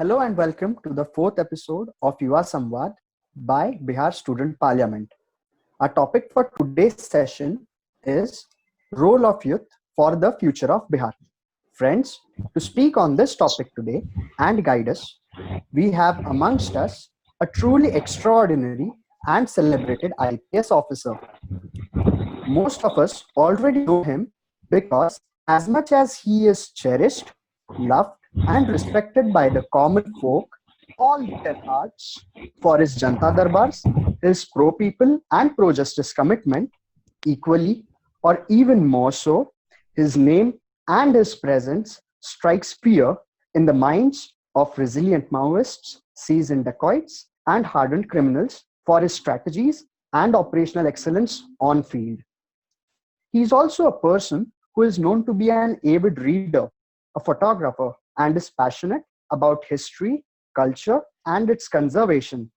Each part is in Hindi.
Hello and welcome to the fourth episode of Yuva Samvad by Bihar Student Parliament. Our topic for today's session is Role of Youth for the Future of Bihar. Friends, to speak on this topic today and guide us, we have amongst us a truly extraordinary and celebrated IPS officer. Most of us already know him because as much as he is cherished, loved, and respected by the common folk, all their hearts for his Janta Darbars, his pro-people and pro-justice commitment, equally or even more so, his name and his presence strikes fear in the minds of resilient Maoists, seasoned dacoits, and hardened criminals for his strategies and operational excellence on field. He is also a person who is known to be an avid reader, a photographer, and is passionate about history, culture, and its conservation.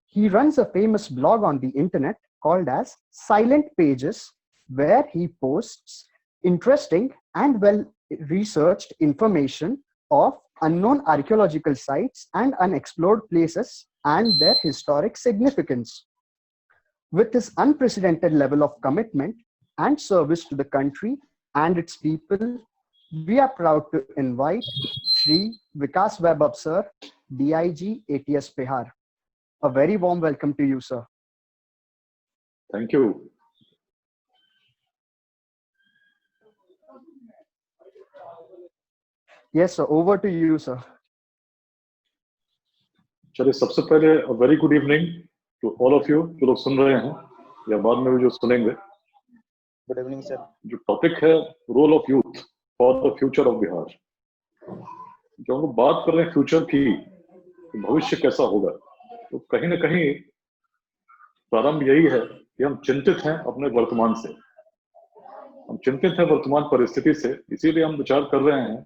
He runs a famous blog on the internet called as Silent Pages, where he posts interesting and well-researched information of unknown archaeological sites and unexplored places and their historic significance. With his unprecedented level of commitment and service to the country and its people, we are proud to invite Shri Vikas Vaibhav sir, DIG ATS Bihar. A very warm welcome to you, sir. Thank you. Yes, sir. Over to you, sir. चलिए सबसे पहले a very good evening to all of you जो लोग सुन रहे हैं या बाद में भी जो सुनेंगे. Good evening sir. जो टॉपिक है role of youth for the future of Bihar. जो हम लोग बात कर रहे हैं फ्यूचर की, तो भविष्य कैसा होगा, तो कहीं ना कहीं प्रारंभ यही है कि हम चिंतित हैं अपने वर्तमान से. हम चिंतित हैं वर्तमान परिस्थिति से, इसीलिए हम विचार कर रहे हैं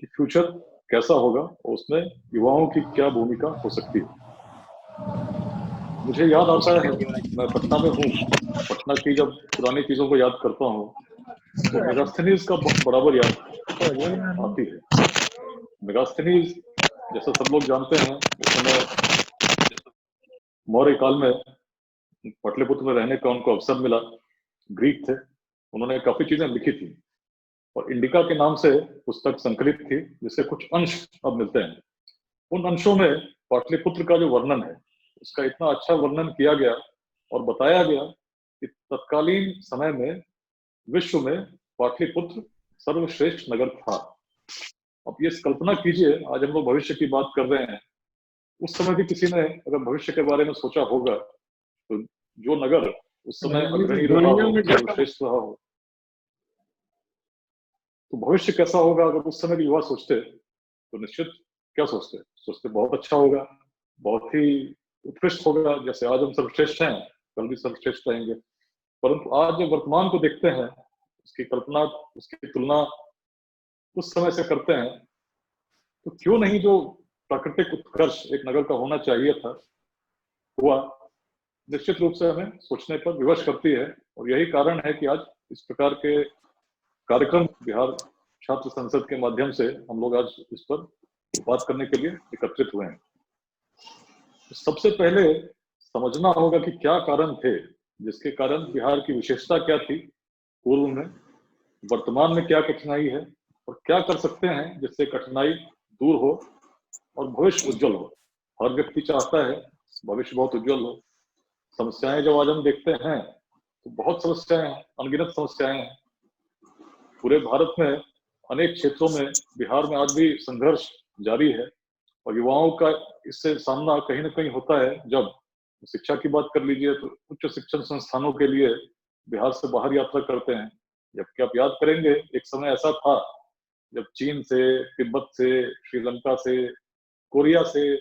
कि फ्यूचर कैसा होगा और उसमें युवाओं की क्या भूमिका हो सकती है. मुझे याद आता है, मैं पटना में हूँ. पटना की जब पुरानी चीजों को याद करता हूँ तो मेगास्थनीज का बराबर याद आती है. मेगास्थनीज जैसा सब लोग जानते हैं, उस समय मौर्य काल में पाटलिपुत्र में रहने का उनको अवसर मिला. ग्रीक थे, उन्होंने काफी चीजें लिखी थी और इंडिका के नाम से पुस्तक संकलित थी, जिसके कुछ अंश अब मिलते हैं. उन अंशों में पाटलिपुत्र का जो वर्णन है, उसका इतना अच्छा वर्णन किया गया और बताया गया कि तत्कालीन समय में विश्व में पाटलिपुत्र सर्वश्रेष्ठ नगर था. अब ये कल्पना कीजिए, आज हम लोग भविष्य की बात कर रहे हैं. उस समय भी किसी ने अगर भविष्य के बारे में सोचा होगा तो जो नगर उस समय अग्रणी रहा हो, सर्वश्रेष्ठ रहा हो, तो भविष्य कैसा होगा अगर उस समय के युवा सोचते, तो निश्चित क्या सोचते बहुत अच्छा होगा, बहुत ही उत्कृष्ट होगा. जैसे आज हम सर्वश्रेष्ठ हैं, कल भी सर्वश्रेष्ठ रहेंगे. परंतु आज जब वर्तमान को देखते हैं, उसकी कल्पना, उसकी तुलना उस समय से करते हैं, तो क्यों नहीं जो प्राकृतिक उत्कर्ष एक नगर का होना चाहिए था हुआ, निश्चित रूप से हमें सोचने पर विवश करती है. और यही कारण है कि आज इस प्रकार के कार्यक्रम बिहार छात्र संसद के माध्यम से हम लोग आज इस पर बात करने के लिए एकत्रित हुए हैं. सबसे पहले समझना होगा कि क्या कारण थे जिसके कारण बिहार की विशेषता क्या थी पूर्व में, वर्तमान में क्या कठिनाई है और क्या कर सकते हैं जिससे कठिनाई दूर हो और भविष्य उज्जवल हो. हर व्यक्ति चाहता है भविष्य बहुत उज्जवल हो. समस्याएं जब आज हम देखते हैं तो बहुत समस्याएं हैं, अनगिनत समस्याएं हैं. पूरे भारत में अनेक क्षेत्रों में, बिहार में आज भी संघर्ष जारी है और युवाओं का इससे सामना कहीं ना कहीं होता है. जब शिक्षा की बात कर लीजिए तो उच्च शिक्षण संस्थानों के लिए बिहार से बाहर यात्रा करते हैं. जबकि आप याद करेंगे, एक समय ऐसा था जब चीन से, तिब्बत से, श्रीलंका से, कोरिया से,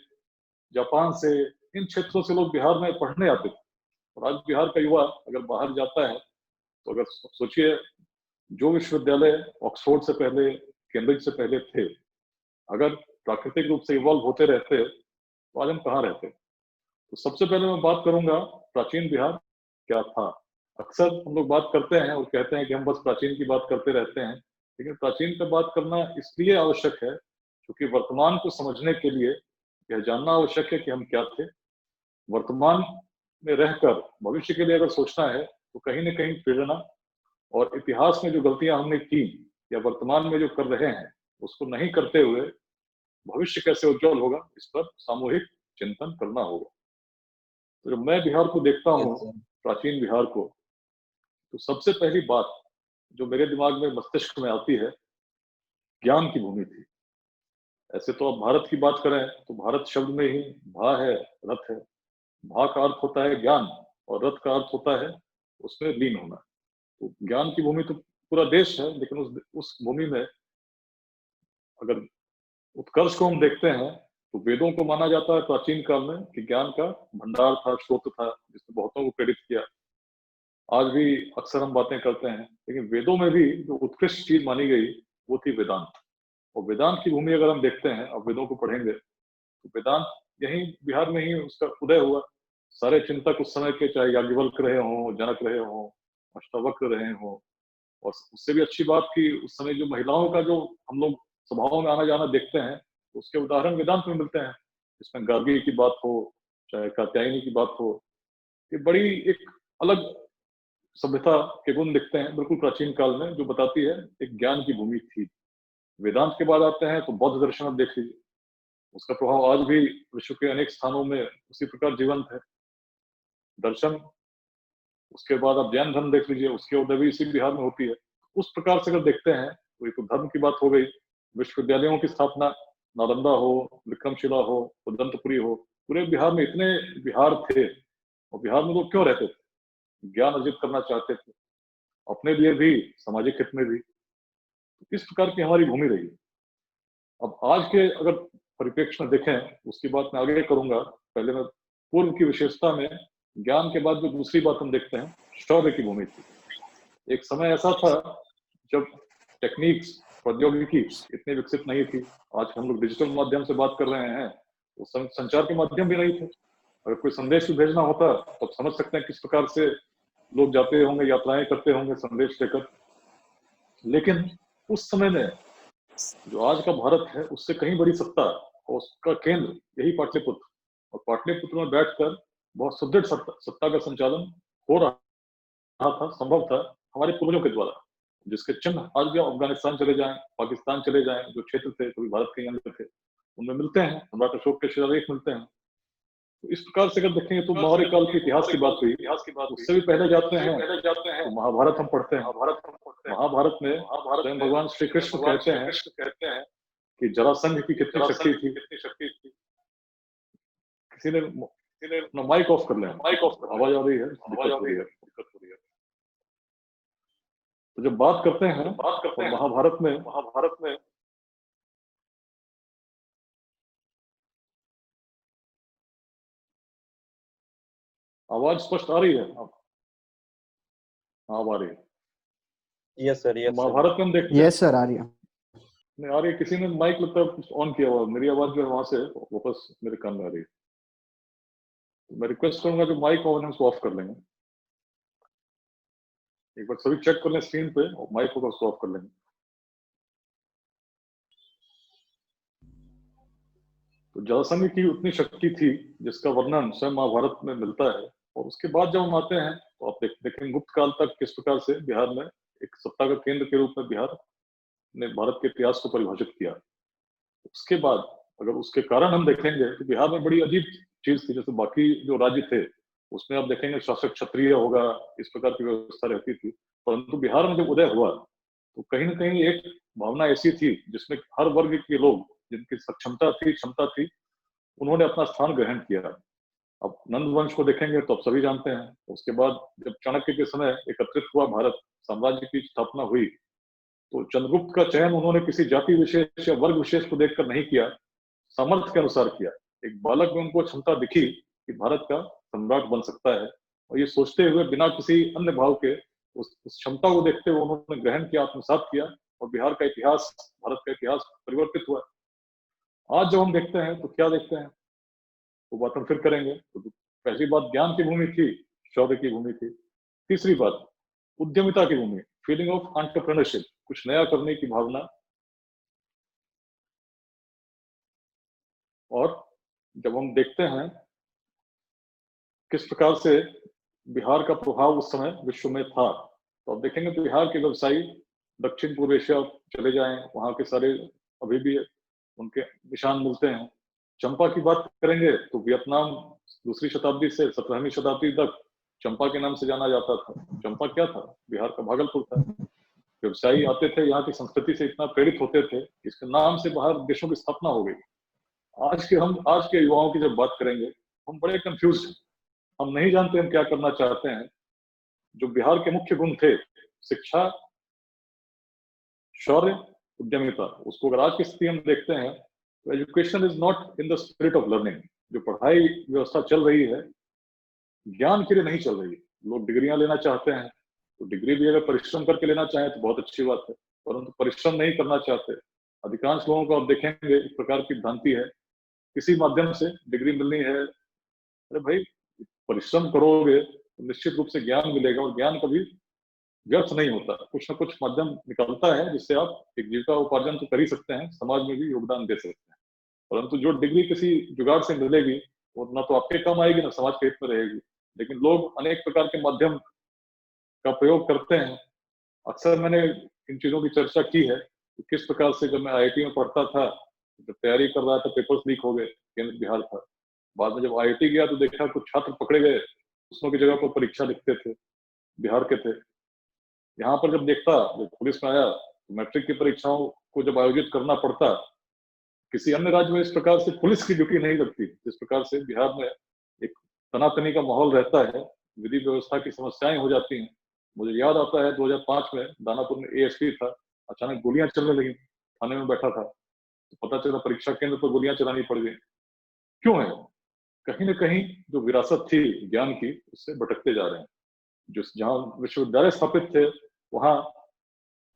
जापान से, इन क्षेत्रों से लोग बिहार में पढ़ने आते थे. और आज बिहार का युवा अगर बाहर जाता है तो अगर सोचिए, जो विश्वविद्यालय ऑक्सफोर्ड से पहले, कैम्ब्रिज से पहले थे, अगर प्राकृतिक रूप से इवॉल्व होते रहते तो आज हम कहाँ रहते. तो सबसे पहले मैं बात करूंगा प्राचीन बिहार क्या था. अक्सर हम लोग बात करते हैं और कहते हैं कि हम बस प्राचीन की बात करते रहते हैं, लेकिन प्राचीन पर बात करना इसलिए आवश्यक है क्योंकि वर्तमान को समझने के लिए यह जानना आवश्यक है कि हम क्या थे। वर्तमान में रहकर भविष्य के लिए अगर सोचना है तो कहीं ना कहीं प्रेरणा और इतिहास में जो गलतियां हमने की या वर्तमान में जो कर रहे हैं उसको नहीं करते हुए भविष्य कैसे उज्जवल होगा, इस पर सामूहिक चिंतन करना होगा। तो जब मैं बिहार को देखता हूँ, Yes, sir. प्राचीन बिहार को, तो सबसे पहली बात जो मेरे दिमाग में, मस्तिष्क में आती है, ज्ञान की भूमि थी। ऐसे तो अब भारत की बात करें तो भारत शब्द में ही भा है, रथ है। भा का अर्थ होता है ज्ञान और रथ का अर्थ होता है उसमें लीन होना। तो ज्ञान की भूमि तो पूरा देश है, लेकिन उस भूमि में अगर उत्कर्ष को हम देखते हैं तो वेदों को माना जाता है प्राचीन काल में कि ज्ञान का भंडार था, स्रोत था, जिसने बहुतों को प्रेरित किया। आज भी अक्सर हम बातें करते हैं, लेकिन वेदों में भी जो उत्कृष्ट चीज मानी गई वो थी वेदांत। और वेदांत की भूमि अगर हम देखते हैं, अब वेदों को पढ़ेंगे तो वेदांत यहीं बिहार में ही उसका उदय हुआ। सारे चिंतक उस समय के, चाहे याज्ञवल्क्य रहे हों, जनक रहे हों, अष्टावक्र रहे हों, और उससे भी अच्छी बात कि उस समय जो महिलाओं का जो हम लोग सभाओं में आना जाना देखते हैं, उसके उदाहरण वेदांत में मिलते हैं। इसमें गार्गी की बात हो, चाहे कात्यायनी की बात हो, ये बड़ी एक अलग सभ्यता के गुण दिखते हैं बिल्कुल प्राचीन काल में, जो बताती है एक ज्ञान की भूमि थी। वेदांत के बाद आते हैं तो बौद्ध दर्शन आप देख लीजिए, उसका प्रभाव आज भी विश्व के अनेक स्थानों में उसी प्रकार जीवंत है। दर्शन, उसके बाद आप जैन धर्म देख लीजिए, उसके उदय भी इसी बिहार में होती है। उस प्रकार से अगर देखते हैं तो एक तो धर्म की बात हो गई, विश्वविद्यालयों की स्थापना, नालंदा हो, विक्रमशिला हो, उदंतपुरी हो, पूरे बिहार में इतने बिहार थे। और बिहार में लोग क्यों रहते थे? ज्ञान अर्जित करना चाहते थे, अपने लिए भी, सामाजिक हित में भी। तो इस प्रकार की हमारी भूमि रही। अब आज के अगर परिप्रेक्ष्य में देखें, उसकी बात मैं आगे करूंगा, पहले मैं पूर्व की विशेषता में ज्ञान के बाद जो दूसरी बात हम देखते हैं, शौर्य की भूमि थी। एक समय ऐसा था जब टेक्निक्स, प्रौद्योगिकी इतनी विकसित नहीं थी। आज हम लोग डिजिटल माध्यम से बात कर रहे हैं, उस समय संचार के माध्यम भी नहीं थे। अगर कोई संदेश भी भेजना होता तो आप समझ सकते हैं किस प्रकार से लोग जाते होंगे, यात्राएं करते होंगे संदेश लेकर। लेकिन उस समय में जो आज का भारत है उससे कहीं बड़ी सत्ता, और उसका केंद्र यही पाटलिपुत्र, और पाटलिपुत्र में बैठकर बहुत सुदृढ़ सत्ता का संचालन हो रहा था, संभव था हमारे पूर्वजों के द्वारा, जिसके चिन्ह आज भी अफगानिस्तान चले जाएं, पाकिस्तान चले जाएं, जो क्षेत्र थे कभी भारत के अंदर थे, उनमें मिलते हैं। सम्राट अशोक के शिलालेख मिलते हैं। तो इस प्रकार से अगर देखेंगे तो मौर्य काल के इतिहास की बात हुई, उससे भी पहले जाते हैं तो महाभारत हम पढ़ते हैं। महाभारत में स्वयं भगवान श्री कृष्ण कहते हैं कि जरासंध की कितनी शक्ति थी। किसी ने अपना माइक ऑफ कर लें, आवाज आ रही है, दिक्कत हो रही है। तो जब बात करते हैं तो महाभारत में आवाज स्पष्ट आ रही है? हाँ, आ रही है। Yes, sir. Yes, sir. Mahabharat में हम देखते हैं, यस सर, आ रही है। नहीं आ रही है। किसी ने माइक लगता है कुछ ऑन किया हुआ, मेरी आवाज जो है वहां से वापस मेरे कान में आ रही है। तो मैं रिक्वेस्ट करूंगा जो माइक ऑन है उसको ऑफ कर लेंगे। एक बार सभी चेक कर लें स्क्रीन पे, और माइक होगा उसको ऑफ कर लेंगे। तो जरासंध की उतनी शक्ति थी जिसका वर्णन स्वयं महाभारत में मिलता है। और उसके बाद जब हम आते हैं तो आप देखेंगे गुप्त काल तक किस प्रकार से बिहार में एक सत्ता का केंद्र के रूप में बिहार ने भारत के इतिहास को परिभाषित किया। उसके बाद अगर उसके कारण हम देखेंगे तो बिहार में बड़ी अजीब चीज थी। जैसे बाकी जो राज्य थे उसमें आप देखेंगे शासक क्षत्रिय होगा, इस प्रकार की व्यवस्था रहती थी, परंतु बिहार में जब उदय हुआ तो कहीं ना कहीं एक भावना ऐसी थी जिसमें हर वर्ग के लोग, जिनकी सक्षमता थी, क्षमता थी, उन्होंने अपना स्थान ग्रहण किया। अब नंद वंश को देखेंगे तो आप सभी जानते हैं। उसके बाद जब चाणक्य के समय एकत्रित हुआ भारत, साम्राज्य की स्थापना हुई, तो चंद्रगुप्त का चयन उन्होंने किसी जाति विशेष या वर्ग विशेष को देखकर नहीं किया, सामर्थ्य के अनुसार किया। एक बालक में उनको क्षमता दिखी कि भारत का सम्राट बन सकता है, और ये सोचते हुए बिना किसी अन्य भाव के उस क्षमता को देखते हुए उन्होंने ग्रहण किया, आत्मसात किया, और बिहार का इतिहास, भारत का इतिहास परिवर्तित हुआ। आज जब हम देखते हैं तो क्या देखते हैं वो बात हम फिर करेंगे। तो पहली बात ज्ञान की भूमि थी, शौर्य की भूमि थी। तीसरी बात उद्यमिता की भूमि, फीलिंग ऑफ एंटरप्रेन्योरशिप, कुछ नया करने की भावना। और जब हम देखते हैं किस प्रकार से बिहार का प्रभाव उस समय विश्व में था, तो आप देखेंगे बिहार के व्यवसायी दक्षिण पूर्व एशिया चले जाएं, वहां के सारे अभी भी उनके निशान मिलते हैं। चंपा की बात करेंगे तो वियतनाम दूसरी शताब्दी से 17वीं शताब्दी तक चंपा के नाम से जाना जाता था। चंपा क्या था? बिहार का भागलपुर था। व्यवसायी आते थे, यहाँ की संस्कृति से इतना प्रेरित होते थे, इसके नाम से बाहर देशों की स्थापना हो गई। आज के युवाओं की जब बात करेंगे, हम बड़े कंफ्यूज हैं, हम नहीं जानते हम क्या करना चाहते हैं। जो बिहार के मुख्य गुण थे, शिक्षा, शौर्य, उद्यमिता, उसको अगर आज की स्थिति हम देखते हैं तो education is not in the spirit of learning. जो पढ़ाई व्यवस्था चल रही है, ज्ञान के लिए नहीं चल रही है। लोग डिग्रियां लेना चाहते हैं, तो डिग्री भी अगर परिश्रम करके लेना चाहें तो बहुत अच्छी बात है, परंतु परिश्रम नहीं करना चाहते। अधिकांश लोगों को आप देखेंगे एक प्रकार की भ्रांति है, किसी माध्यम से डिग्री मिलनी है। अरे भाई, परिश्रम करोगे तो निश्चित रूप से ज्ञान मिलेगा, और ज्ञान कभी व्यर्थ नहीं होता। कुछ ना कुछ माध्यम निकलता है जिससे आप एक जीविका उपार्जन तो कर ही सकते हैं, समाज में भी योगदान दे सकते हैं। परंतु जो डिग्री किसी जुगाड़ से मिलेगी वो ना तो आपके काम आएगी ना समाज के हित में रहेगी। लेकिन लोग अनेक प्रकार के माध्यम का प्रयोग करते हैं। अक्सर मैंने इन चीजों की चर्चा की है कि किस प्रकार से जब मैं आईआईटी में पढ़ता था, जब तैयारी कर रहा था, पेपर्स लीक हो गए, केंद्र बिहार था। बाद में जब आईआईटी गया तो देखा कुछ छात्र पकड़े गए, दूसरों की जगह पर परीक्षा लिखते थे, बिहार के थे। यहाँ पर जब देखता, जब पुलिस में आया, तो मैट्रिक की परीक्षाओं को जब आयोजित करना पड़ता, किसी अन्य राज्य में इस प्रकार से पुलिस की ड्यूटी नहीं लगती जिस प्रकार से बिहार में एक तनातनी का माहौल रहता है, विधि व्यवस्था की समस्याएं हो जाती हैं। मुझे याद आता है 2005 में दानापुर में एएसपी था, अचानक गोलियां चलने लगी, थाने में बैठा था, तो पता चला परीक्षा केंद्र पर गोलियां चलानी पड़ गई। क्यों है? कहीं ना कहीं जो विरासत थी ज्ञान की, उससे भटकते जा रहे हैं। जो जहाँ विश्वविद्यालय स्थापित थे, वहां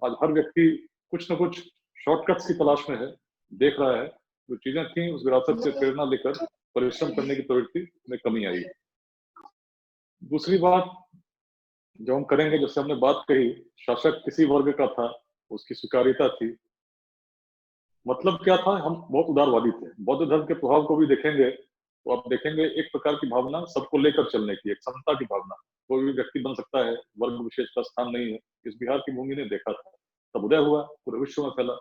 आज हर व्यक्ति कुछ न कुछ शॉर्टकट्स की तलाश में है, देख रहा है। जो चीजें थी उस विरासत से प्रेरणा लेकर परिश्रम करने की प्रवृत्ति में कमी आई। दूसरी बात जो हम करेंगे, जैसे हमने बात कही, शासक किसी वर्ग का था, उसकी स्वीकार्यता थी। मतलब क्या था? हम बहुत उदारवादी थे। बौद्ध धर्म के प्रभाव को भी देखेंगे तो आप देखेंगे एक प्रकार की भावना सबको लेकर चलने की, एक समता की भावना। कोई भी व्यक्ति बन सकता है, वर्ग विशेष का स्थान नहीं है। इस बिहार की भूमि ने देखा था, तब उदय हुआ, पूरे विश्व में फैला।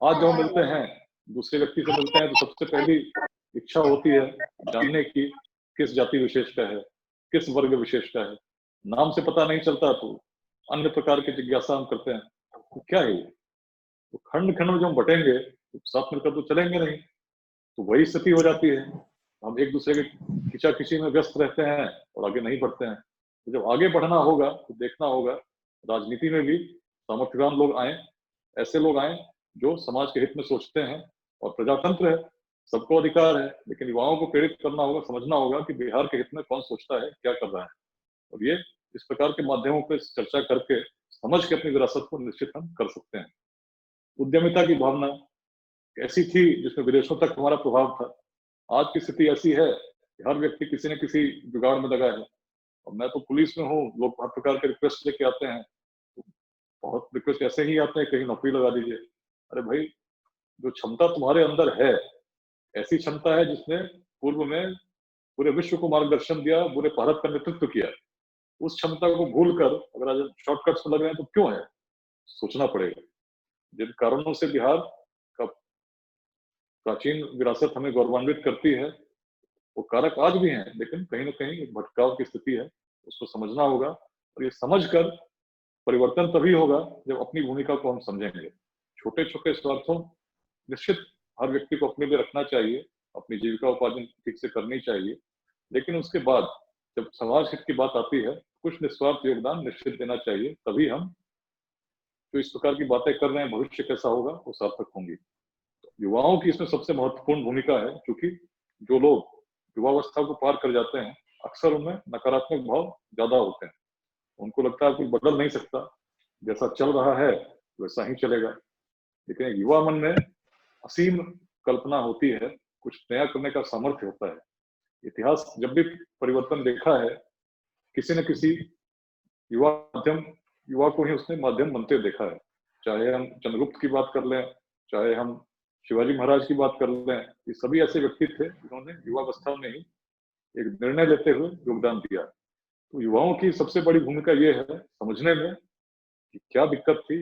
आज जब हम मिलते हैं, दूसरे व्यक्ति से मिलते हैं, तो सबसे पहली इच्छा होती है जानने की किस जाति विशेष का है, किस वर्ग विशेष का है। नाम से पता नहीं चलता तो अन्य प्रकार की जिज्ञासा हम करते हैं, तो क्या है ये? तो खंड खंड में जो हम बटेंगे तो साथ मिलकर तो चलेंगे नहीं, तो वही स्थिति हो जाती है। हम एक दूसरे के खिंचाखिंची में व्यस्त रहते हैं और आगे नहीं बढ़ते हैं। तो जब आगे बढ़ना होगा तो देखना होगा राजनीति में भी सामर्थ्यवान लोग आए, ऐसे लोग आए जो समाज के हित में सोचते हैं। और प्रजातंत्र है, सबको अधिकार है, लेकिन युवाओं को प्रेरित करना होगा, समझना होगा कि बिहार के हित में कौन सोचता है, क्या कर रहा है। और ये इस प्रकार के माध्यमों पर चर्चा करके समझ के अपनी विरासत को निश्चित हम कर सकते हैं। उद्यमिता की भावना ऐसी थी जिसमें विदेशों तक हमारा प्रभाव था। आज की स्थिति ऐसी है कि हर व्यक्ति किसी न किसी जुगाड़ में लगा है। और मैं तो पुलिस में हूँ, लोग हर प्रकार के रिक्वेस्ट लेके आते हैं, तो बहुत रिक्वेस्ट ऐसे ही आते हैं, कहीं नौकरी लगा दीजिए। अरे भाई, जो क्षमता तुम्हारे अंदर है, ऐसी क्षमता है जिसने पूर्व में पूरे विश्व को मार्गदर्शन दिया, पूरे भारत का नेतृत्व किया, उस क्षमता को भूलकर अगर आज शॉर्टकट्स में लग रहे हैं तो क्यों है? सोचना पड़ेगा। जिन कारणों से बिहार का प्राचीन विरासत हमें गौरवान्वित करती है, वो कारक आज भी हैं, लेकिन कहीं ना कहीं एक भटकाव की स्थिति है, उसको समझना होगा। और ये समझकर परिवर्तन तभी होगा जब अपनी भूमिका को हम समझेंगे। छोटे छोटे स्वार्थों निश्चित हर व्यक्ति को अपने लिए रखना चाहिए, अपनी जीविका उपार्जन ठीक से करनी चाहिए, लेकिन उसके बाद जब समाज हित की बात आती है, कुछ निस्वार्थ योगदान निश्चित देना चाहिए। तभी हम जो इस प्रकार की बातें कर रहे हैं, भविष्य कैसा होगा वो सार्थक होंगी। युवाओं की इसमें सबसे महत्वपूर्ण भूमिका है, क्योंकि जो लोग युवावस्था को पार कर जाते हैं, अक्सर उनमें नकारात्मक भाव ज्यादा होते हैं। उनको लगता है कोई बदल नहीं सकता, जैसा चल रहा है वैसा ही चलेगा। लेकिन युवा मन में असीम कल्पना होती है, कुछ नया करने का सामर्थ्य होता है। इतिहास जब भी परिवर्तन देखा है, किसी न किसी युवा को ही उसने माध्यम बनते देखा है। चाहे हम चंद्रगुप्त की बात कर लें, चाहे हम शिवाजी महाराज की बात कर लें, ये सभी ऐसे व्यक्ति थे जिन्होंने युवावस्था में ही एक निर्णय लेते हुए योगदान दिया। तो युवाओं की सबसे बड़ी भूमिका ये है समझने में कि क्या दिक्कत थी,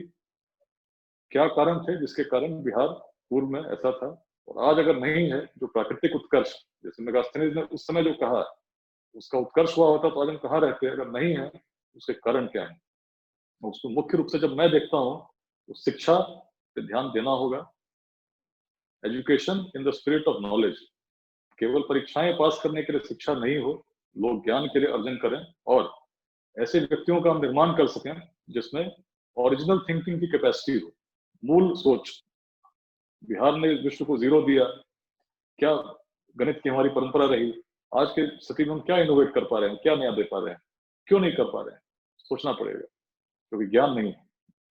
क्या कारण थे जिसके कारण बिहार पूर्व में ऐसा था, और आज अगर नहीं है जो प्राकृतिक उत्कर्ष, जैसे मेगास्थनीज ने उस समय जो कहा उसका उत्कर्ष हुआ होता तो आज हम कहाँ रहते हैं। अगर नहीं है उसके कारण क्या है, उसको मुख्य रूप से जब मैं देखता हूँ तो शिक्षा पे ध्यान देना होगा। Education in the spirit of knowledge, केवल परीक्षाएं पास करने के लिए शिक्षा नहीं हो, लोग ज्ञान के लिए अर्जन करें और ऐसे व्यक्तियों का हम निर्माण कर सकें जिसमें ओरिजिनल थिंकिंग की कैपेसिटी हो, मूल सोच। बिहार ने विश्व को 0 दिया, क्या गणित की हमारी परंपरा रही, आज के स्थिति में हम क्या इनोवेट कर पा रहे हैं, क्या नया दे पा रहे हैं, क्यों नहीं कर पा रहे हैं, सोचना पड़ेगा। क्योंकि ज्ञान नहीं है,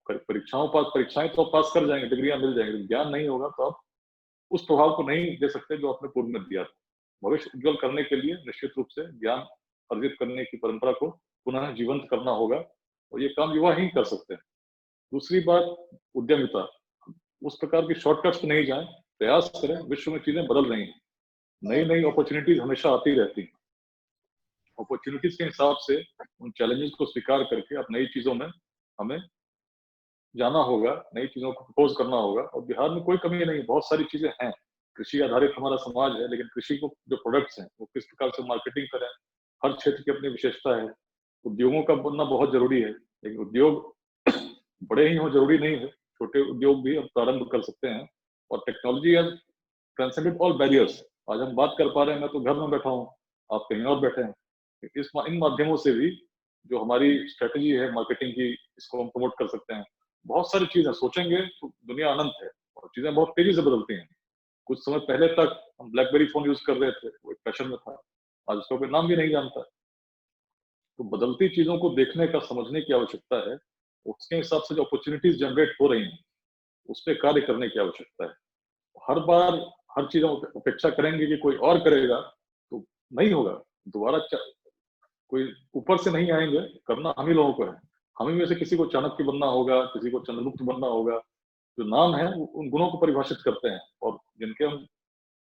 परीक्षाएं तो आप पास कर जाएंगे, डिग्रियां मिल जाएंगी, ज्ञान नहीं होगा तो आप उस प्रभाव को नहीं दे सकते जो आपने पूर्व में दिया था। भविष्य उज्जवल करने के लिए निश्चित रूप से ज्ञान अर्जित करने की परंपरा को पुनः जीवंत करना होगा, और ये काम युवा ही कर सकते हैं। दूसरी बात, उद्यमिता। उस प्रकार की शॉर्टकट्स पे नहीं जाएं, प्रयास करें। विश्व में चीजें बदल रही हैं, नई नई अपॉर्चुनिटीज हमेशा आती रहती हैं। अपॉर्चुनिटीज के हिसाब से उन चैलेंजेस को स्वीकार करके अब नई चीजों में हमें जाना होगा, नई चीजों को प्रपोज करना होगा। और बिहार में कोई कमी नहीं, बहुत सारी चीजें हैं। कृषि आधारित हमारा समाज है, लेकिन कृषि को जो प्रोडक्ट्स हैं वो किस प्रकार से मार्केटिंग करें, हर क्षेत्र की अपनी विशेषता है। उद्योगों का बनना बहुत जरूरी है, लेकिन उद्योग बड़े ही हो जरूरी नहीं है, छोटे उद्योग भी हम प्रारंभ कर सकते हैं। और technology has transcended all barriers. आज हम बात कर पा रहे हैं, मैं तो घर में बैठा हूँ, आप कहीं और बैठे हैं। इन माध्यमों से भी जो हमारी स्ट्रेटेजी है मार्केटिंग की, इसको हम प्रमोट कर सकते हैं। बहुत सारी चीजें सोचेंगे तो दुनिया अनंत है, और चीजें बहुत तेजी से बदलती हैं। कुछ समय पहले तक हम ब्लैकबेरी फोन यूज कर रहे थे, वो एक फैशन में था, आज उसका कोई नाम भी नहीं जानता। तो बदलती चीजों को देखने का, समझने की आवश्यकता है। उसके हिसाब से जो अपॉर्चुनिटीज जनरेट हो रही हैं उस पर कार्य करने की आवश्यकता है। हर बार हर चीजों अपेक्षा करेंगे कि कोई और करेगा तो नहीं होगा। दोबारा कोई ऊपर से नहीं आएंगे, करना हम ही लोगों को है। हम ही में से किसी को चाणक्य बनना होगा, किसी को चंद्रगुप्त बनना होगा। जो नाम है उन गुणों को परिभाषित करते हैं, और जिनके हम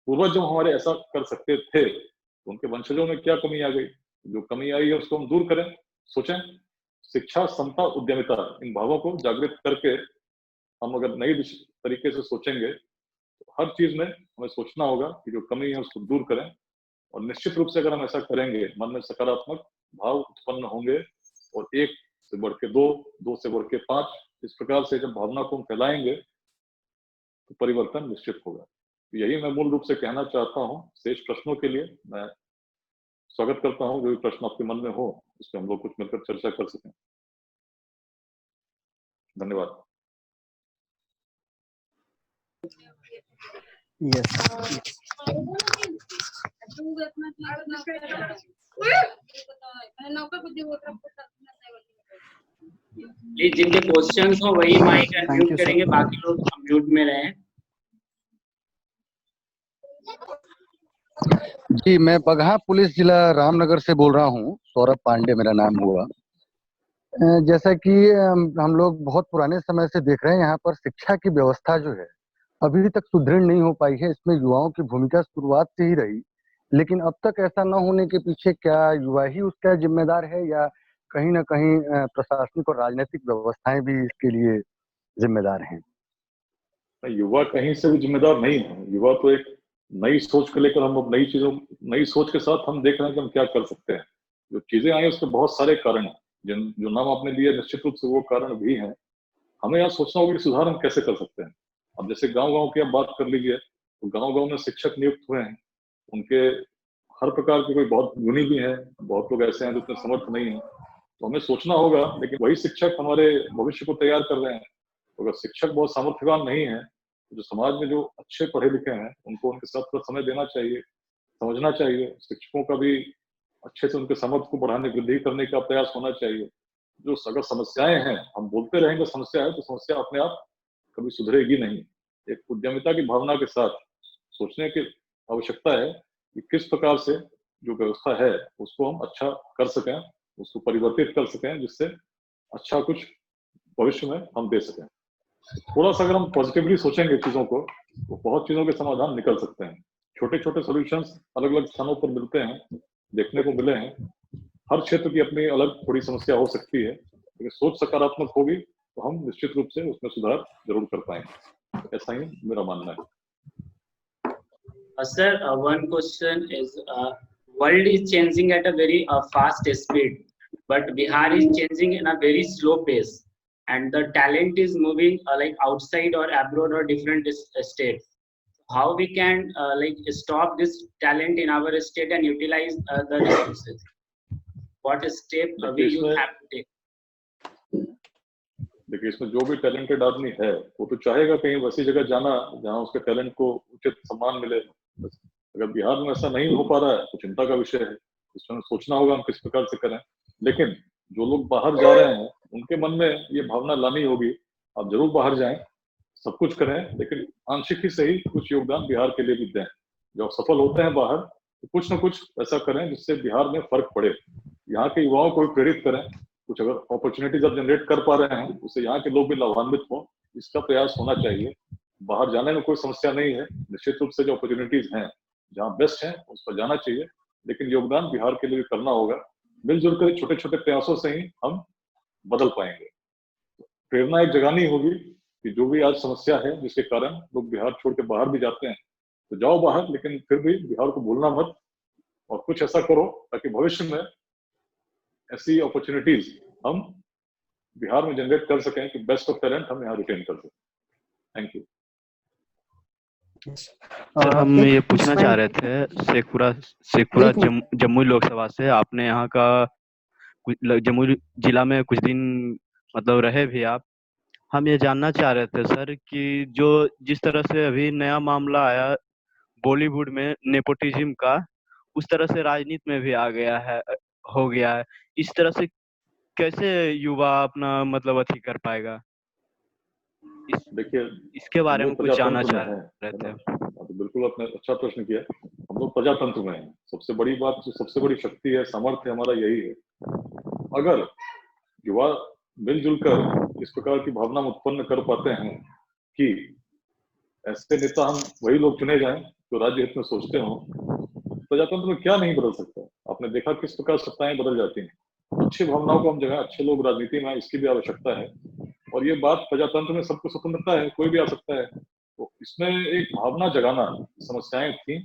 पूर्वज जब हमारे ऐसा कर सकते थे तो उनके वंशजों में क्या कमी आ गई, जो कमी आई है उसको हम दूर करें। सोचें, शिक्षा, समता, उद्यमिता, इन भावों को जागृत करके हम अगर नई तरीके से सोचेंगे तो हर चीज में हमें सोचना होगा कि जो कमी है उसको दूर करें। और निश्चित रूप से अगर हम ऐसा करेंगे, मन में सकारात्मक भाव उत्पन्न होंगे, और 1 से बढ़ के 2, 2 से बढ़ के 5, इस प्रकार से जब भावना को हम फैलाएंगे तो परिवर्तन निश्चित होगा। तो यही मैं मूल रूप से कहना चाहता हूँ। शेष प्रश्नों के लिए मैं स्वागत करता हूँ, जो भी प्रश्न आपके मन में हो उस पर हम लोग कुछ मिलकर चर्चा कर सकें। धन्यवाद। प्लीज जिनके क्वेश्चंस हो वही माइक अनम्यूट करेंगे, बाकी लोग म्यूट में रहें। जी, मैं बगहा पुलिस जिला रामनगर से बोल रहा हूँ। सौरभ पांडे मेरा नाम हुआ। जैसा कि हम लोग बहुत पुराने समय से देख रहे हैं, यहाँ पर शिक्षा की व्यवस्था जो है अभी तक सुदृढ़ नहीं हो पाई है। इसमें युवाओं की भूमिका शुरुआत से ही रही, लेकिन अब तक ऐसा न होने के पीछे क्या युवा ही उसका जिम्मेदार है, या कहीं ना कहीं प्रशासनिक और राजनीतिक व्यवस्थाएं भी इसके लिए जिम्मेदार हैं? युवा कहीं से भी जिम्मेदार नहीं है। युवा तो एक नई सोच को लेकर, हम अब नई सोच के साथ हम देख रहे हैं कि हम क्या कर सकते हैं। जो चीजें आई उसके बहुत सारे कारण हैं, जो नाम आपने लिए निश्चित रूप से वो कारण भी हैं। हमें यहाँ सोचना होगा कि सुधार हम कैसे कर सकते हैं। अब जैसे गांव-गांव की आप बात कर लीजिए, तो गांव-गांव में शिक्षक नियुक्त हुए हैं, उनके हर प्रकार के, कोई बहुत गुणी भी हैं, बहुत लोग ऐसे हैं जो इतने समर्थ नहीं है। तो हमें सोचना होगा, लेकिन वही शिक्षक हमारे भविष्य को तैयार कर रहे हैं। तो अगर शिक्षक बहुत सामर्थ्यवान नहीं है, तो जो समाज में जो अच्छे पढ़े लिखे हैं उनको उनके साथ थोड़ा समय देना चाहिए, समझना चाहिए। शिक्षकों का भी अच्छे से उनके सामर्थ्य को बढ़ाने, वृद्धि करने का प्रयास होना चाहिए। जो अगर समस्याएं हैं, हम बोलते रहेंगे समस्या है, तो समस्या अपने आप कभी सुधरेगी नहीं। एक उद्यमिता की भावना के साथ सोचने की आवश्यकता है कि किस प्रकार से जो व्यवस्था है उसको हम अच्छा कर सकें, उसको परिवर्तित कर सकें, जिससे अच्छा कुछ भविष्य में हम दे सकें। थोड़ा सा अगर हम पॉजिटिवली सोचेंगे चीजों को तो बहुत चीजों के समाधान निकल सकते हैं। छोटे छोटे सॉल्यूशंस अलग अलग स्थानों पर मिलते हैं, देखने को मिले हैं। हर क्षेत्र की अपनी अलग थोड़ी समस्या हो सकती है, लेकिन सोच सकारात्मक होगी तो हम निश्चित रूप से उसमें सुधार जरूर कर पाएंगे। ऐसा ही मेरा मानना है। Sir, one question is, world is changing at a very fast speed, but Bihar is changing in a very slow pace, and the talent is moving like outside or abroad or different states. How we can like stop this talent in our state and utilize the resources? What step we have to take? देखिए, इसमें जो भी टैलेंटेड आदमी है वो तो चाहेगा कहीं वैसी जगह जाना जहाँ उसके टैलेंट को उचित सम्मान मिले। अगर बिहार में ऐसा नहीं हो पा रहा है तो चिंता का विषय है, इसमें सोचना होगा हम किस प्रकार से करें। लेकिन जो लोग बाहर जा रहे हैं उनके मन में ये भावना लानी होगी, आप जरूर बाहर जाएं, सब कुछ करें, लेकिन आंशिक ही सही कुछ योगदान बिहार के लिए भी दें। जब सफल होते हैं बाहर तो कुछ न कुछ ऐसा करें जिससे बिहार में फर्क पड़े, यहाँ के युवाओं को भी प्रेरित करें। कुछ अगर अपॉर्चुनिटीज आप जनरेट कर पा रहे हैं उससे यहाँ के लोग भी लाभान्वित हों, इसका प्रयास होना चाहिए। बाहर जाने में कोई समस्या नहीं है, निश्चित रूप से जो अपॉर्चुनिटीज हैं जहाँ बेस्ट है उस पर जाना चाहिए, लेकिन योगदान बिहार के लिए भी करना होगा। मिलजुल कर छोटे छोटे प्रयासों से ही हम बदल पाएंगे। प्रेरणा एक जगानी होगी कि जो भी आज समस्या है जिसके कारण लोग बिहार छोड़ के बाहर भी जाते हैं, तो जाओ बाहर, लेकिन फिर भी बिहार को भूलना मत और कुछ ऐसा करो ताकि भविष्य में ऐसी अपॉर्चुनिटीज हम बिहार में जनरेट कर सकें कि बेस्ट ऑफ टैलेंट हम यहाँ रिटेन कर सकें। Thank you. सर, हम ये पूछना चाह रहे थे शेखपुरा जमुई लोकसभा से। आपने यहाँ का जमुई जिला में कुछ दिन मतलब रहे भी आप। हम ये जानना चाह रहे थे सर कि जो जिस तरह से अभी नया मामला आया बॉलीवुड में नेपोटिज्म का, उस तरह से राजनीति में भी आ गया है, हो गया है। इस तरह से कैसे युवा अपना मतलब अथी कर पाएगा? देखिए, इसके बारे में कुछ जानना चाह रहे थे। तो बिल्कुल आपने अच्छा प्रश्न किया। हम लोग प्रजातंत्र में हैं। सबसे बड़ी बात, जो सबसे बड़ी शक्ति है, सामर्थ्य हमारा यही है। अगर युवा मिलजुल कर इस प्रकार की भावना उत्पन्न कर पाते हैं कि ऐसे नेता हम वही लोग चुने जाएं जो राज्य हित में सोचते हों, प्रजातंत्र में क्या नहीं बदल सकता। आपने देखा किस प्रकार सत्ताएं बदल जाती हैं। अच्छी भावनाओं को हम जगह, अच्छे लोग राजनीति में, इसकी भी आवश्यकता है। और ये बात प्रजातंत्र में सबको स्वतंत्रता है, कोई भी आ सकता है। तो इसमें एक भावना जगाना, समस्याएं थी,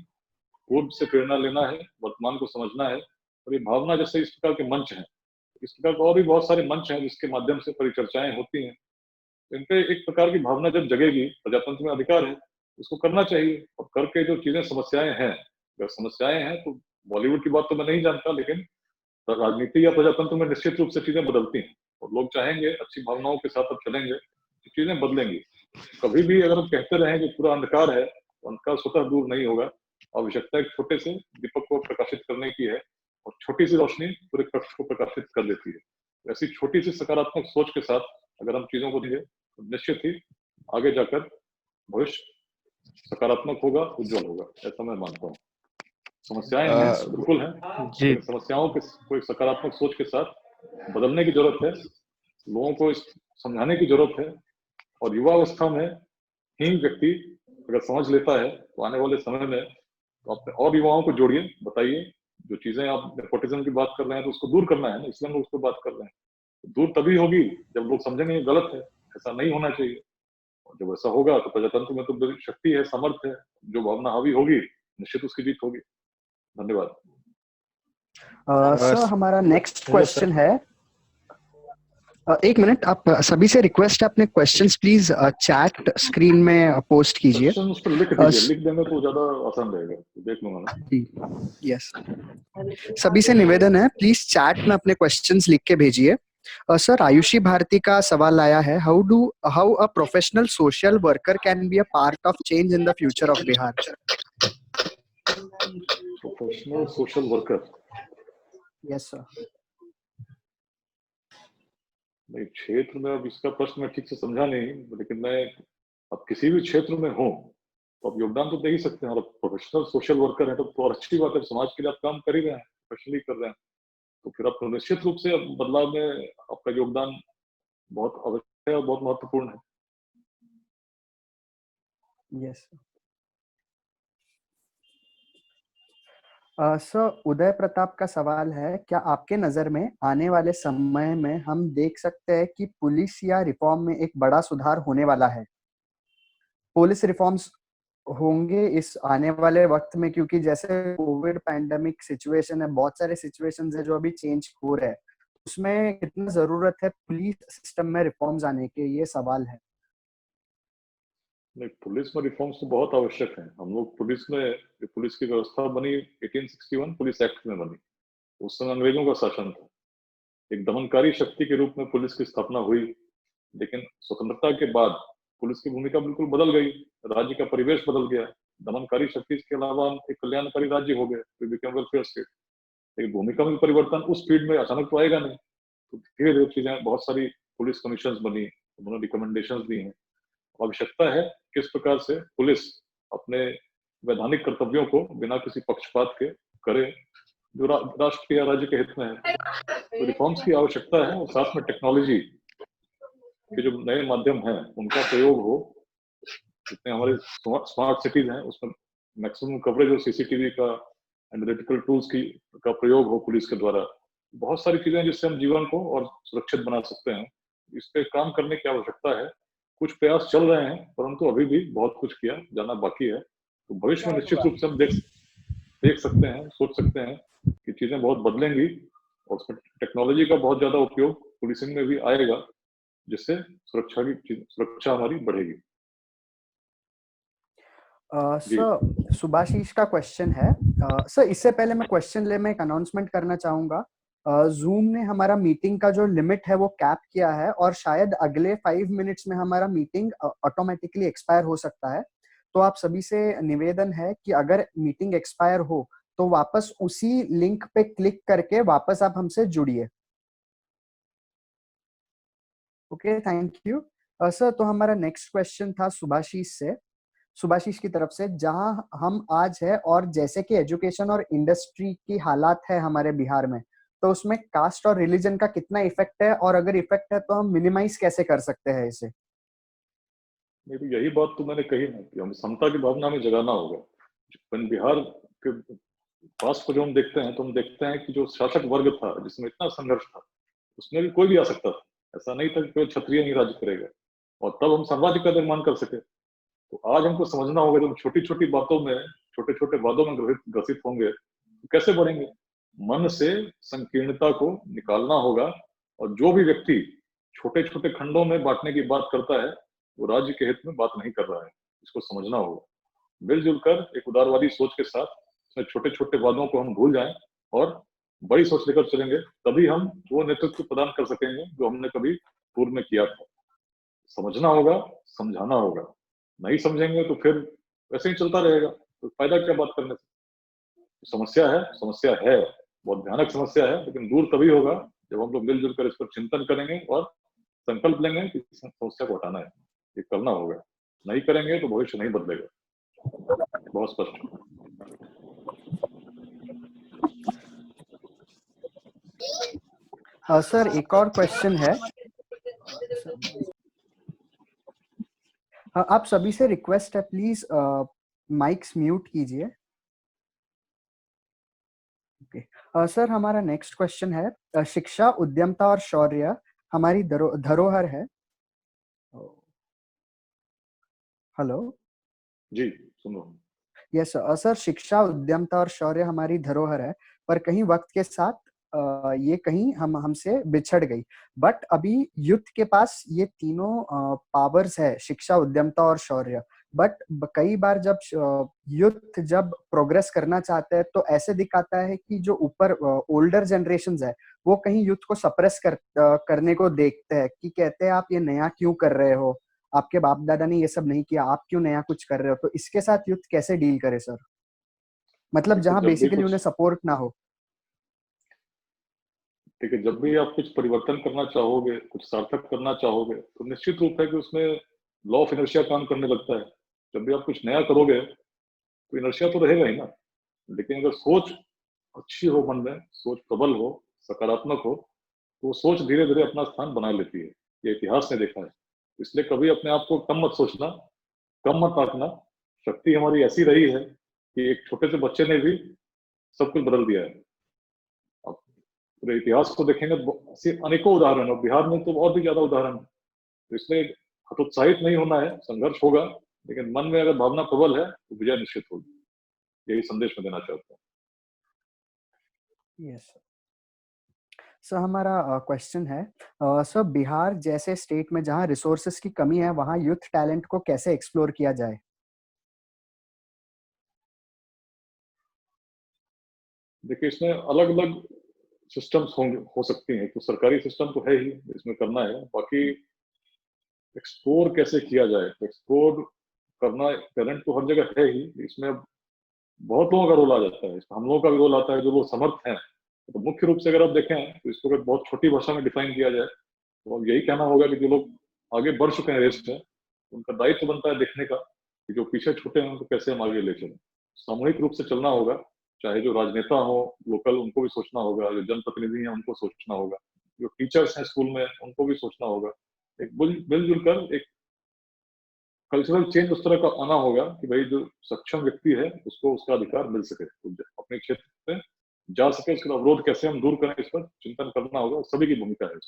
पूर्व से प्रेरणा लेना है, वर्तमान को समझना है। और ये भावना, जैसे इस प्रकार के मंच हैं, इस प्रकार के और भी बहुत सारे मंच हैं जिसके माध्यम से परिचर्चाएं होती हैं। इन पे एक प्रकार की भावना जब जगेगी, प्रजातंत्र में अधिकार है, उसको करना चाहिए। और करके जो चीजें समस्याएं हैं, अगर समस्याएं हैं तो बॉलीवुड की बात तो मैं नहीं जानता, लेकिन राजनीति या प्रजातंत्र में निश्चित रूप से चीजें बदलती हैं। और लोग चाहेंगे, अच्छी भावनाओं के साथ अब चलेंगे तो चीजें बदलेंगी। कभी भी अगर हम कहते रहें कि पूरा अंधकार है, तो अंधकार स्वतः दूर नहीं होगा। आवश्यकता एक छोटे से दीपक को प्रकाशित करने की है, और छोटी सी रोशनी पूरे कक्ष को प्रकाशित कर देती है। ऐसी छोटी सी सकारात्मक सोच के साथ अगर हम चीजों को देंगे तो निश्चित ही आगे जाकर भविष्य सकारात्मक होगा, उज्जवल होगा, ऐसा मैं मानता हूँ। समस्याएं हैं, बिल्कुल हैं, समस्याओं के कोई सकारात्मक सोच के साथ बदलने की जरूरत है। लोगों को समझाने की जरूरत है। और युवावस्था में ही व्यक्ति अगर समझ लेता है तो आने वाले समय में तो अपने और युवाओं को जोड़िए, बताइए जो चीजें आप नेपोटिज्म की बात कर रहे हैं तो उसको दूर करना है ना, इसलिए हम उस पर बात कर रहे हैं। तो दूर तभी होगी जब लोग समझेंगे ये गलत है, ऐसा नहीं होना चाहिए। और जब ऐसा होगा तो प्रजातंत्र में तो शक्ति है, सामर्थ्य है, जो भावना हावी होगी निश्चित उसकी जीत होगी। धन्यवाद। सर, हमारा नेक्स्ट क्वेश्चन है। एक मिनट, आप सभी से रिक्वेस्ट है अपने क्वेश्चंस प्लीज चैट स्क्रीन में पोस्ट कीजिए। लिख देंगे तो ज्यादा आसान रहेगा, देख लूंगा ना। यस, सभी से निवेदन है, प्लीज चैट में अपने क्वेश्चंस लिख के भेजिए। सर, आयुषी भारती का सवाल आया है, how a professional social worker can be a part of change in the future of Bihar? Professional social worker, yes sir. नहीं, क्षेत्र में अब इसका प्रश्न मैं ठीक से समझा नहीं, लेकिन मैं अब किसी भी क्षेत्र में हूँ तो अब योगदान तो दे ही सकते हैं। और प्रोफेशनल सोशल वर्कर है तो अच्छी बात है, समाज के लिए आप काम कर ही रहे हैं, प्रोफेशनली कर रहे हैं, तो फिर आप निश्चित रूप से बदलाव में आपका योगदान बहुत आवश्यक है और बहुत महत्वपूर्ण है। यस सर, उदय प्रताप का सवाल है, क्या आपके नजर में आने वाले समय में हम देख सकते हैं कि पुलिस या रिफॉर्म में एक बड़ा सुधार होने वाला है? पुलिस रिफॉर्म्स होंगे इस आने वाले वक्त में, क्योंकि जैसे कोविड पैंडेमिक सिचुएशन है, बहुत सारे सिचुएशंस है जो अभी चेंज हो रहे हैं, उसमें कितना जरूरत है पुलिस सिस्टम में रिफॉर्म्स आने के, ये सवाल है। नहीं, पुलिस में रिफॉर्म्स तो बहुत आवश्यक हैं। हम लोग पुलिस की व्यवस्था बनी 1861 पुलिस एक्ट में बनी। उस समय अंग्रेजों का शासन था, एक दमनकारी शक्ति के रूप में पुलिस की स्थापना हुई। लेकिन स्वतंत्रता के बाद पुलिस की भूमिका बिल्कुल बदल गई, राज्य का परिवेश बदल गया। दमनकारी शक्ति के अलावा हम एक कल्याणकारी राज्य हो गए, वी बिकम वेलफेयर स्टेट। लेकिन भूमिका में परिवर्तन उस स्पीड में अचानक तो आएगा नहीं, तो धीरे धीरे चीजें, बहुत सारी पुलिस कमीशन बनी, उन्होंने रिकमेंडेशन दी हैं। आवश्यकता है किस प्रकार से पुलिस अपने वैधानिक कर्तव्यों को बिना किसी पक्षपात के करे, जो राष्ट्र या राज्य के हित में है। तो रिफॉर्म्स की आवश्यकता है, और साथ में टेक्नोलॉजी के जो नए माध्यम हैं उनका प्रयोग हो। जितने हमारे स्मार्ट सिटीज हैं उसमें मैक्सिमम कवरेज हो सीसीटीवी का, एनालिटिकल टूल्स का प्रयोग हो पुलिस के द्वारा। बहुत सारी चीजें जिससे हम जीवन को और सुरक्षित बना सकते हैं। इस पे काम करने की आवश्यकता है। कुछ प्रयास चल रहे हैं, परंतु अभी भी बहुत कुछ किया जाना बाकी है। तो भविष्य में निश्चित रूप से हम देख सकते हैं, सोच सकते हैं कि चीजें बहुत बदलेंगी, और उसमें टेक्नोलॉजी का बहुत ज्यादा उपयोग पुलिसिंग में भी आएगा, जिससे सुरक्षा हमारी बढ़ेगी। सर, सुभाशीष का क्वेश्चन है। सर, इससे पहले मैं क्वेश्चन में एक अनाउंसमेंट करना चाहूंगा। जूम ने हमारा मीटिंग का जो लिमिट है वो कैप किया है, और शायद अगले 5 मिनट्स में हमारा मीटिंग ऑटोमेटिकली एक्सपायर हो सकता है। तो आप सभी से निवेदन है कि अगर मीटिंग एक्सपायर हो तो वापस उसी लिंक पे क्लिक करके वापस आप हमसे जुड़िए। Okay, thank you. सर, तो हमारा नेक्स्ट क्वेश्चन था सुभाशीष की तरफ से, जहां हम आज है और जैसे कि एजुकेशन और इंडस्ट्री की हालात है हमारे बिहार में, तो उसमें कास्ट और रिलीजन का कितना इफेक्ट है, और अगर इफेक्ट है तो हम मिनिमाइज कैसे कर सकते हैं इसे? नहीं, तो यही बात तो मैंने कही ना कि हम समता की भावना में जगाना होगा। बिहार के पास को जो हम देखते हैं, तो हम देखते हैं कि जो शासक वर्ग था जिसमें इतना संघर्ष था, उसमें भी कोई भी आ सकता था। ऐसा नहीं था कि कोई क्षत्रिय नहीं राज्य करेगा, और तब हम साम्राज्य का निर्माण कर सके। तो आज हमको समझना होगा, जब छोटी छोटी बातों में, छोटे छोटे वादों में ग्रसित होंगे तो कैसे बढ़ेंगे। मन से संकीर्णता को निकालना होगा, और जो भी व्यक्ति छोटे छोटे खंडों में बांटने की बात करता है वो राज्य के हित में बात नहीं कर रहा है। इसको समझना होगा। मिलजुल कर एक उदारवादी सोच के साथ छोटे छोटे वादों को हम भूल जाएं और बड़ी सोच लेकर चलेंगे, तभी हम वो नेतृत्व प्रदान कर सकेंगे जो हमने कभी पूर्व में किया था। समझना होगा, समझाना होगा। नहीं समझेंगे तो फिर वैसे ही चलता रहेगा, तो फायदा क्या बात करने से। समस्या है, बहुत भयानक समस्या है, लेकिन दूर तभी होगा जब हम लोग मिलजुल कर इस पर चिंतन करेंगे और संकल्प लेंगे कि इस समस्या को हटाना है, ये करना होगा। नहीं करेंगे तो भविष्य नहीं बदलेगा। बहुत स्पष्ट। सर, एक और क्वेश्चन है। आप सभी से रिक्वेस्ट है, प्लीज माइक्स म्यूट कीजिए। ओके सर, हमारा नेक्स्ट क्वेश्चन है, शिक्षा, उद्यमता और शौर्य हमारी धरोहर है। हेलो जी, सुनो। यस सर, शिक्षा, उद्यमता और शौर्य हमारी धरोहर है, पर कहीं वक्त के साथ ये कहीं हमसे बिछड़ गई। बट अभी युद्ध के पास ये तीनों पावर्स है, शिक्षा, उद्यमता और शौर्य। बट कई बार जब युद्ध जब प्रोग्रेस करना चाहते हैं तो ऐसे दिखाता है कि जो ऊपर ओल्डर जनरेशंस है वो कहीं युद्ध को सप्रेस करने को देखते हैं, कि कहते हैं आप ये नया क्यों कर रहे हो, आपके बाप दादा ने ये सब नहीं किया, आप क्यों नया कुछ कर रहे हो। तो इसके साथ युद्ध कैसे डील करे सर, मतलब जहां बेसिकली उन्हें सपोर्ट ना हो। ठीक है, जब भी आप कुछ परिवर्तन करना चाहोगे, कुछ सार्थक करना चाहोगे, तो निश्चित रूप है कि उसमें लॉ ऑफ इनर्शिया काम करने लगता है। जब भी आप कुछ नया करोगे तो इनर्शिया तो रहेगा ही ना। लेकिन अगर सोच अच्छी हो, मन में सोच प्रबल हो, सकारात्मक हो, तो वो सोच धीरे धीरे अपना स्थान बना लेती है। ये इतिहास ने देखा है। इसलिए कभी अपने आप को कम मत सोचना। कम मत आंकना। शक्ति हमारी ऐसी रही है कि एक छोटे से बच्चे ने भी सब कुछ बदल दिया है। अब पूरे इतिहास को देखेंगे तो ऐसे अनेकों उदाहरण है, बिहार में तो और भी ज्यादा उदाहरण है। तो इसलिए हतोत्साहित नहीं होना है, संघर्ष होगा, लेकिन मन में अगर भावना प्रबल है तो विजय निश्चित होगी। यही संदेश मैं देना चाहता हूँ। यस सर, हमारा क्वेश्चन है सर, बिहार जैसे स्टेट में जहाँ रिसोर्सेस की कमी है वहाँ यूथ टैलेंट को कैसे एक्सप्लोर किया जाए? देखिए, इसमें अलग अलग सिस्टम्स होंगे, हो सकती हैं। तो सरकारी सिस्टम तो है ही, इसमें करना है। बाकी एक्सप्लोर कैसे किया जाए, तो एक्सप्लोर करना, टैलेंट तो हर जगह है ही, इसमें बहुत लोगों का रोल आ जाता है। इसमें हम लोगों का भी रोल आता है जो लोग समर्थ हैं। तो मुख्य रूप से अगर आप देखें तो इसको अगर बहुत छोटी भाषा में डिफाइन किया जाए तो अब यही कहना होगा कि जो लोग आगे बढ़ चुके हैं रेस में, उनका दायित्व बनता है देखने का कि जो पीछे छूटे हैं उनको कैसे हम आगे ले चलें। सामूहिक रूप से चलना होगा, चाहे जो राजनेता हो लोकल, उनको भी सोचना होगा, जो जनप्रतिनिधि हैं उनको सोचना होगा, जो टीचर्स हैं स्कूल में उनको भी सोचना होगा। एक मिलजुल कर एक कल्चरल चेंज उस तरह का आना होगा कि भाई जो सक्षम व्यक्ति है उसको उसका अधिकार मिल सके, तो अपने क्षेत्र में जा सके। इसका अवरोध कैसे हम दूर करें, इस पर चिंतन करना होगा, सभी की भूमिका है।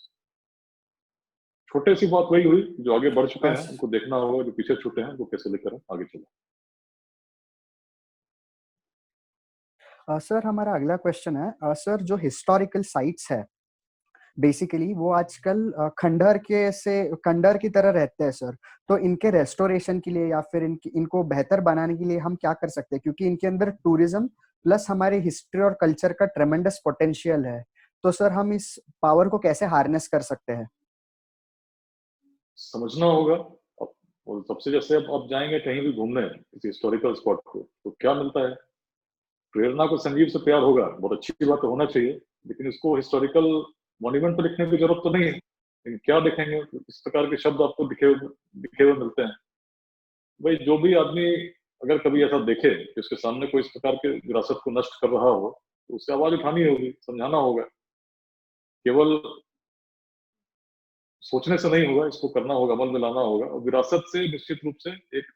छोटे सी बात वही हुई, जो आगे बढ़ चुके हैं उनको देखना होगा, जो पीछे छूटे हैं वो कैसे लेकर आगे चले। सर, हमारा अगला क्वेश्चन है सर, जो हिस्टोरिकल साइट्स है बेसिकली वो आजकल खंडहर की तरह रहते हैं सर, तो इनके रेस्टोरेशन के लिए या फिर इनको बेहतर बनाने के लिए हम क्या कर सकते हैं? क्योंकि इनके अंदर टूरिज्म प्लस हमारे हिस्ट्री और कल्चर का ट्रेमेंडस पोटेंशियल है, तो सर हम इस पावर को कैसे हार्नेस कर सकते हैं? समझना होगा। और सबसे जैसे अब आप जाएंगे कहीं भी घूमने किसी हिस्टोरिकल स्पॉट को, तो क्या मिलता है? प्रेरणा को संजीव से प्यार होगा, बहुत अच्छी बात होना चाहिए, लेकिन इसको हिस्टोरिकल मॉन्यूमेंट पर लिखने की जरूरत तो नहीं है। लेकिन क्या दिखेंगे, इस प्रकार के शब्द आपको दिखे हुए मिलते हैं। भाई जो भी आदमी अगर कभी ऐसा देखे कि उसके सामने कोई इस प्रकार के विरासत को नष्ट कर रहा हो, तो उससे आवाज उठानी होगी, समझाना होगा। केवल सोचने से नहीं होगा, इसको करना होगा, अमल में लाना होगा। और विरासत से निश्चित रूप से एक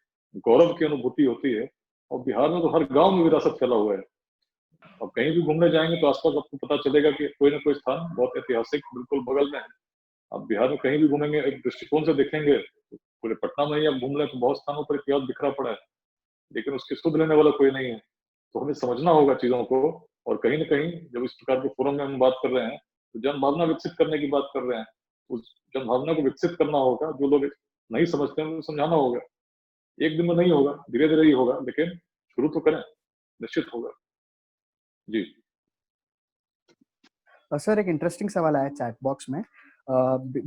गौरव की अनुभूति होती है। और बिहार में तो हर गांव में विरासत फैला हुआ है। अब कहीं भी घूमने जाएंगे तो आसपास आपको पता चलेगा कि कोई ना कोई स्थान बहुत ऐतिहासिक बिल्कुल बगल में है। अब बिहार में कहीं भी घूमेंगे, एक दृष्टिकोण से देखेंगे, पूरे पटना में ही आप घूम लें तो बहुत स्थानों पर इतिहास बिखरा पड़ा है, लेकिन उसकी सुध लेने वाला कोई नहीं है। तो हमें समझना होगा चीजों को। और कहीं ना कहीं जब इस प्रकार के फोरम में हम बात कर रहे हैं तो जन भावना विकसित करने की बात कर रहे हैं। उस जन भावना को विकसित करना होगा, जो लोग नहीं समझते हैं उनको समझाना होगा। एक दिन में नहीं होगा, धीरे धीरे ही होगा, लेकिन शुरू तो करें, निश्चित होगा। जी सर, एक इंटरेस्टिंग सवाल आया चैट बॉक्स में।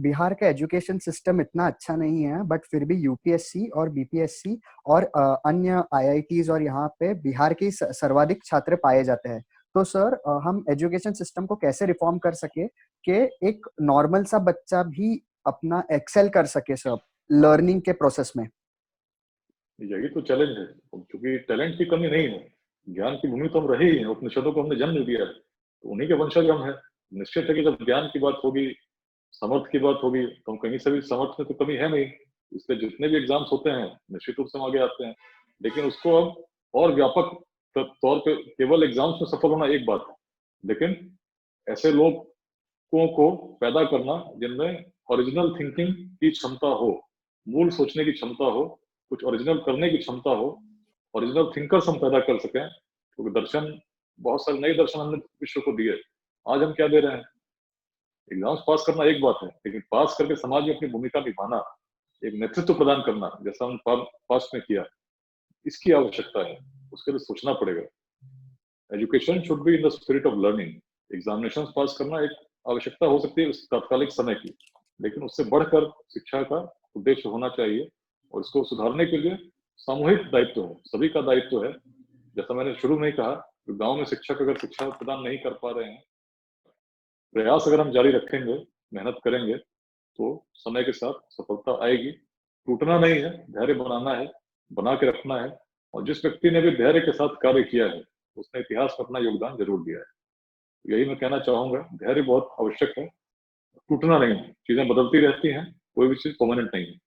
बिहार का एजुकेशन सिस्टम इतना अच्छा नहीं है, बट फिर भी यूपीएससी और बीपीएससी और अन्य आईआईटीज और यहाँ पे बिहार के सर्वाधिक छात्र पाए जाते हैं। तो सर, हम एजुकेशन सिस्टम को कैसे रिफॉर्म कर सके कि एक नॉर्मल सा बच्चा भी अपना एक्सेल कर सके सर लर्निंग के प्रोसेस में? यही तो चैलेंज है, क्योंकि टैलेंट की कमी नहीं है, ज्ञान की भूमि तो हम रहे ही हैं। उपनिषदों को हमने जन्म दिया है, तो उन्हीं के वंशज हम हैं। निश्चित है कि जब ज्ञान की बात होगी, समर्थ की बात होगी, तो हम कहीं से भी समर्थ में तो कमी है नहीं। इसलिए जितने भी एग्जाम्स होते हैं निश्चित रूप से हम आगे आते हैं, लेकिन उसको अब और व्यापक तौर पे, केवल एग्जाम्स में सफल होना एक बात है, लेकिन ऐसे लोगों को पैदा करना जिनमें ओरिजिनल थिंकिंग की क्षमता हो, मूल सोचने की क्षमता हो, कुछ ओरिजिनल करने की क्षमता हो, ओरिजिनल थिंकर्स हम पैदा कर सकें। क्योंकि दर्शन, बहुत सारे नए दर्शन हमने विश्व को दिए। आज हम क्या दे रहे हैं? एग्जाम्स पास करना एक बात है, लेकिन पास करके समाज में अपनी भूमिका निभाना, एक नेतृत्व प्रदान करना, जैसा हम पास्ट में किया, इसकी आवश्यकता है। उसके लिए सोचना पड़ेगा। Education should be in the spirit of learning. Examination पास करना एक आवश्यकता हो सकती है उस तात्कालिक समय की, लेकिन उससे बढ़कर शिक्षा का उद्देश्य होना चाहिए। और इसको सुधारने के लिए सामूहिक दायित्व है, सभी का दायित्व है। जैसा मैंने शुरू में ही कहा, तो गांव में शिक्षक अगर शिक्षा प्रदान नहीं कर पा रहे हैं, प्रयास अगर हम जारी रखेंगे, मेहनत करेंगे, तो समय के साथ सफलता आएगी। टूटना नहीं है, धैर्य बनाना है, बना के रखना है। और जिस व्यक्ति ने भी धैर्य के साथ कार्य किया है, उसने इतिहास में अपना योगदान जरूर दिया है। यही मैं कहना चाहूंगा, धैर्य बहुत आवश्यक है, टूटना नहीं है। चीजें बदलती रहती हैं, कोई भी चीज परमानेंट नहीं है।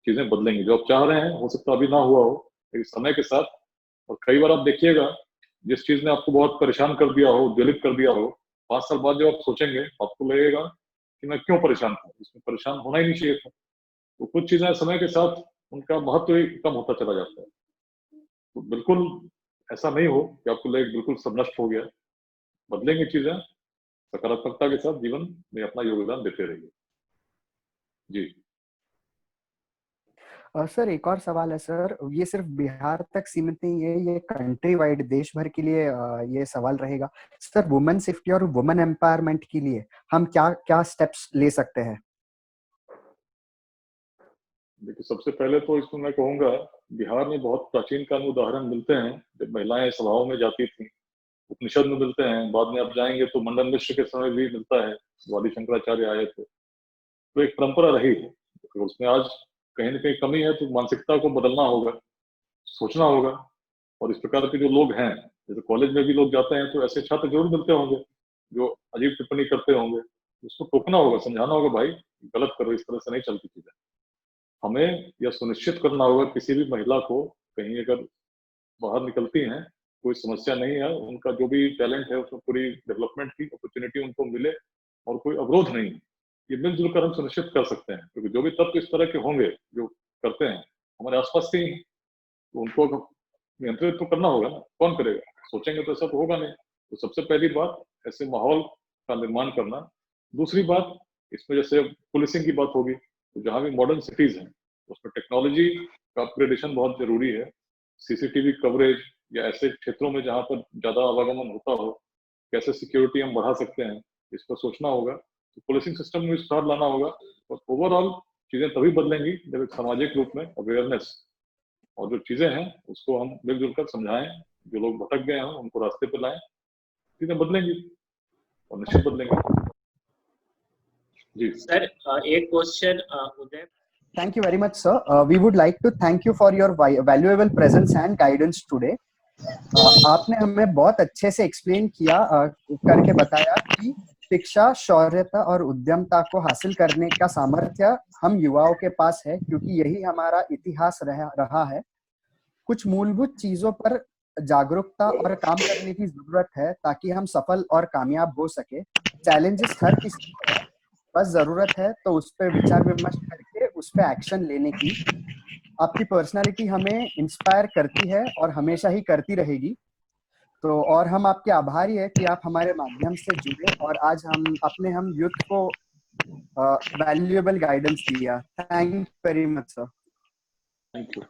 चीजें बदलेंगी। जो आप चाह रहे हैं हो सकता अभी ना हुआ हो, लेकिन समय के साथ, और कई बार आप देखिएगा जिस चीज ने आपको बहुत परेशान कर दिया हो, उद्वेलित कर दिया हो, 5 साल बाद जब आप सोचेंगे आपको लगेगा कि मैं क्यों परेशान था, इसमें परेशान होना ही नहीं चाहिए था। तो कुछ चीजें समय के साथ उनका महत्व ही कम होता चला जाता है। तो बिल्कुल ऐसा नहीं हो कि आपको लगे बिल्कुल सब नष्ट हो गया। बदलेंगे चीजें, सकारात्मकता के साथ जीवन में अपना योगदान देते रहिए। जी सर एक और सवाल है सर, ये सिर्फ बिहार तक सीमित नहीं है, ये कंट्री वाइड देश भर के लिए ये सवाल रहेगा। सर वुमेन सेफ्टी और वुमेन एम्पावरमेंट के लिए हम क्या क्या स्टेप्स ले सकते हैं? देखिए, सबसे पहले तो इसको मैं कहूंगा, बिहार में बहुत प्राचीन काल में उदाहरण मिलते हैं जब महिलाएं सभाओं में जाती थी, उपनिषद में मिलते हैं, बाद में आप जाएंगे तो मंडन मिश्र के समय भी मिलता है, वादी शंकराचार्य आए थे। तो एक परंपरा रही है, तो उसमें आज कहीं ना कहीं कमी है, तो मानसिकता को बदलना होगा, सोचना होगा। और इस प्रकार के जो लोग हैं, जैसे कॉलेज में भी लोग जाते हैं तो ऐसे छात्र जरूर मिलते होंगे जो अजीब टिप्पणी करते होंगे, उसको टोकना होगा, समझाना होगा, भाई गलत करो, इस तरह से नहीं चलती चीजें। हमें यह सुनिश्चित करना होगा किसी भी महिला को कहीं अगर बाहर निकलती हैं, कोई समस्या नहीं है, उनका जो भी टैलेंट है उसमें पूरी डेवलपमेंट की अपॉर्चुनिटी उनको मिले और कोई अवरोध नहीं। ये मिलजुल कर हम सुनिश्चित कर सकते हैं, क्योंकि जो भी तत्व इस तरह के होंगे जो करते हैं हमारे आसपास के ही हैं, तो उनको नियंत्रित तो करना होगा ना, कौन करेगा? सोचेंगे तो ऐसा तो होगा नहीं। तो सबसे पहली बात ऐसे माहौल का निर्माण करना। दूसरी बात, इसमें जैसे पुलिसिंग की बात होगी, तो जहाँ भी मॉडर्न सिटीज हैं उसमें टेक्नोलॉजी का अपग्रेडेशन बहुत जरूरी है। सीसीटीवी कवरेज या ऐसे क्षेत्रों में जहाँ पर ज्यादा आवागमन होता हो, कैसे सिक्योरिटी हम बढ़ा सकते हैं, इस पर सोचना होगा। तो पुलिसिंग सिस्टम में सुधार लाना होगा। और ओवरऑल चीजें तभी बदलेंगी जब एक सामाजिक रूप में अवेयरनेस और जो चीजें हैं उसको हम मिलजुल कर समझाएं, जो लोग भटक गए हैं उनको रास्ते पे लाएं, चीजें बदलेंगी और निश्चित बदलेंगी। जी सर एक question Uday. Thank you very much, sir. We would like to thank you for your valuable presence and guidance today. आपने हमें बहुत अच्छे से एक्सप्लेन किया, करके बताया कि शिक्षा, शौर्यता और उद्यमता को हासिल करने का सामर्थ्य हम युवाओं के पास है, क्योंकि यही हमारा इतिहास रहा है। कुछ मूलभूत चीजों पर जागरूकता और काम करने की जरूरत है ताकि हम सफल और कामयाब हो सके। चैलेंजेस हर किसी को है, बस जरूरत है तो उस पर विचार विमर्श करके उस पर एक्शन लेने की। आपकी पर्सनालिटी हमें इंस्पायर करती है और हमेशा ही करती रहेगी। तो और हम आपके आभारी है कि आप हमारे माध्यम से जुड़े और आज हम यूथ को वैल्यूएबल गाइडेंस दिया। Thank you very much sir. Thank you.